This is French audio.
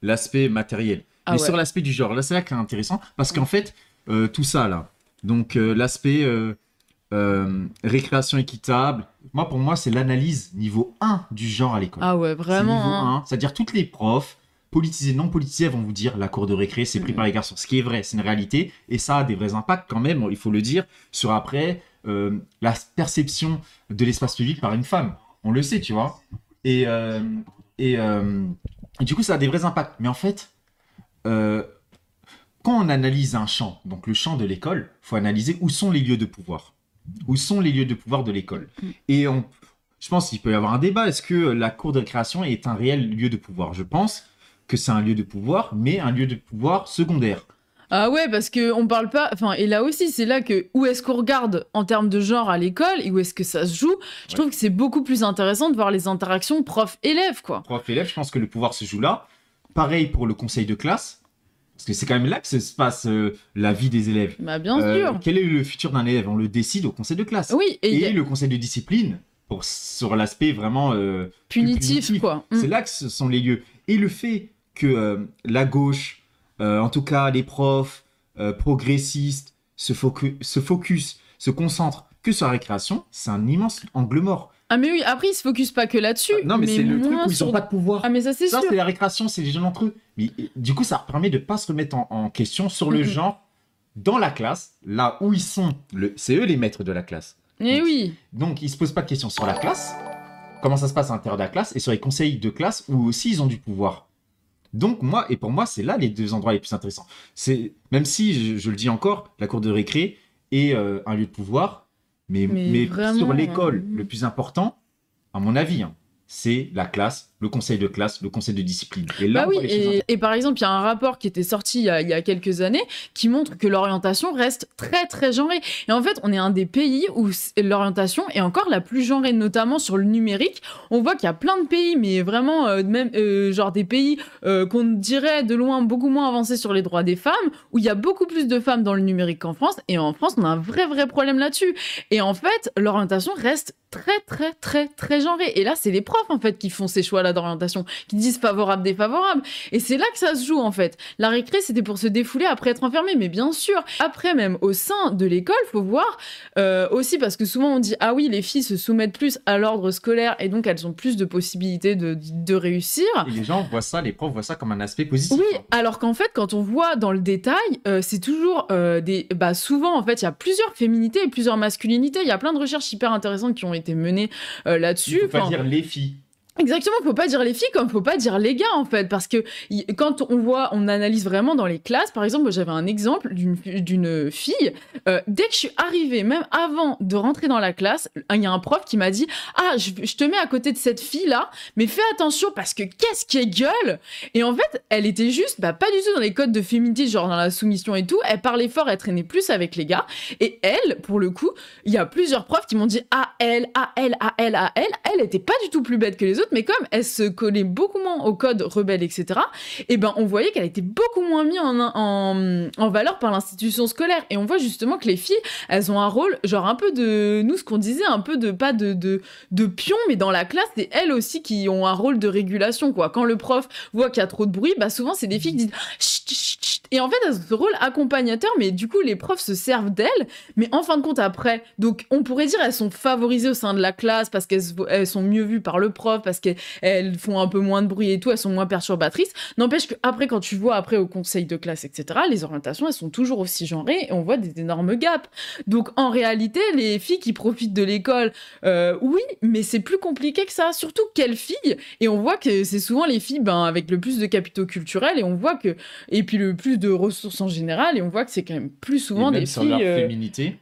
l'aspect matériel. Ah Mais ouais. sur l'aspect du genre, là, c'est là que c'est intéressant. Parce qu'en fait, tout ça, là, donc l'aspect récréation équitable, pour moi, c'est l'analyse niveau 1 du genre à l'école. Ah ouais, C'est niveau vraiment. Hein. 1, c'est-à-dire toutes les profs, politisés, non politisés, vont vous dire la cour de récré, c'est pris par les garçons. Ce qui est vrai, c'est une réalité. Et ça a des vrais impacts quand même, il faut le dire, sur après la perception de l'espace public par une femme. On le sait, tu vois. Et, euh, et du coup, ça a des vrais impacts. Mais en fait, euh, quand on analyse un champ, donc le champ de l'école, il faut analyser où sont les lieux de pouvoir. Où sont les lieux de pouvoir de l'école. Et je pense qu'il peut y avoir un débat. Est-ce que la cour de récréation est un réel lieu de pouvoir? Je pense que c'est un lieu de pouvoir, mais un lieu de pouvoir secondaire. Ah ouais, parce que on parle pas. Enfin, et là aussi, c'est là que où est-ce qu'on regarde en termes de genre à l'école et où est-ce que ça se joue. Je trouve que c'est beaucoup plus intéressant de voir les interactions prof-élève, quoi. Prof-élève, je pense que le pouvoir se joue là. Pareil pour le conseil de classe. Parce que c'est quand même là que se passe la vie des élèves. Bah bien sûr. Quel est le futur d'un élève? On le décide au conseil de classe. Oui, Et le conseil de discipline, sur l'aspect vraiment plus punitif, quoi. C'est là que ce sont les lieux. Et le fait que la gauche, en tout cas les profs progressistes, se concentrent que sur la récréation, c'est un immense angle mort. Ah mais oui, après ils se focusent pas que là-dessus. Non, mais c'est le truc où ils sur... n'ont pas de pouvoir. Ah mais ça c'est sûr. Ça, c'est la récréation, c'est les jeunes entre eux. Mais du coup, ça permet de pas se remettre en question sur le genre dans la classe, là où ils sont. C'est eux les maîtres de la classe. Eh oui. Donc, ils se posent pas de questions sur la classe, comment ça se passe à l'intérieur de la classe, et sur les conseils de classe où aussi ils ont du pouvoir. Donc, pour moi, c'est là les deux endroits les plus intéressants. Même si, je le dis encore, la cour de récré est un lieu de pouvoir, mais vraiment, sur l'école, le plus important, à mon avis, c'est la classe, le conseil de classe, le conseil de discipline. Et là, bah oui, et par exemple, il y a un rapport qui était sorti il y a quelques années qui montre que l'orientation reste très très genrée. Et en fait, on est un des pays où l'orientation est encore la plus genrée, notamment sur le numérique. On voit qu'il y a plein de pays, mais vraiment, même genre des pays qu'on dirait de loin beaucoup moins avancés sur les droits des femmes, où il y a beaucoup plus de femmes dans le numérique qu'en France. Et en France, on a un vrai problème là-dessus. Et en fait, l'orientation reste très genrée. Et là, c'est les profs, en fait, qui font ces choix-là d'orientation, qui disent favorable, défavorable. Et c'est là que ça se joue, en fait. La récré, c'était pour se défouler après être enfermé, mais bien sûr. Après, même au sein de l'école, faut voir aussi, parce que souvent on dit, ah oui, les filles se soumettent plus à l'ordre scolaire et donc elles ont plus de possibilités de réussir. Et les gens voient ça, les profs voient ça comme un aspect positif. Oui, alors qu'en fait, quand on voit dans le détail, c'est toujours souvent, en fait, il y a plusieurs féminités et plusieurs masculinités. Il y a plein de recherches hyper intéressantes qui ont été menées là-dessus. Il faut pas dire les filles. Exactement, faut pas dire les filles comme faut pas dire les gars en fait, parce que quand on analyse vraiment dans les classes, par exemple, j'avais un exemple d'une fille, dès que je suis arrivée, même avant de rentrer dans la classe, il y a un prof qui m'a dit « Ah, je te mets à côté de cette fille-là, mais fais attention parce que qu'est-ce qu'elle gueule !» Et en fait, elle était juste, pas du tout dans les codes de féminité, genre dans la soumission et tout, elle parlait fort, elle traînait plus avec les gars, et elle, pour le coup, il y a plusieurs profs qui m'ont dit « Ah, elle était pas du tout plus bête que les autres, mais comme elle se collait beaucoup moins au code rebelle, etc., et ben on voyait qu'elle était beaucoup moins mise en valeur par l'institution scolaire. Et on voit justement que les filles, elles ont un rôle, genre un peu de, nous ce qu'on disait, un peu de, pas de pion, mais dans la classe, c'est elles aussi qui ont un rôle de régulation, quoi. Quand le prof voit qu'il y a trop de bruit, bah souvent c'est des filles qui disent chut, chut, chut. Et en fait, elles ont ce rôle accompagnateur, mais du coup, les profs se servent d'elles, mais en fin de compte, après, donc on pourrait dire elles sont favorisées au sein de la classe parce qu'elles sont mieux vues par le prof, parce qu'elles font un peu moins de bruit et tout, elles sont moins perturbatrices. N'empêche qu'après, quand tu vois après au conseil de classe, etc., les orientations, elles sont toujours aussi genrées et on voit des énormes gaps. Donc en réalité, les filles qui profitent de l'école, oui, mais c'est plus compliqué que ça. Surtout quelles filles? Et on voit que c'est souvent les filles avec le plus de capitaux culturels et on voit que... Et puis le plus de ressources en général et on voit que c'est quand même plus souvent et même des sur filles... leur féminité.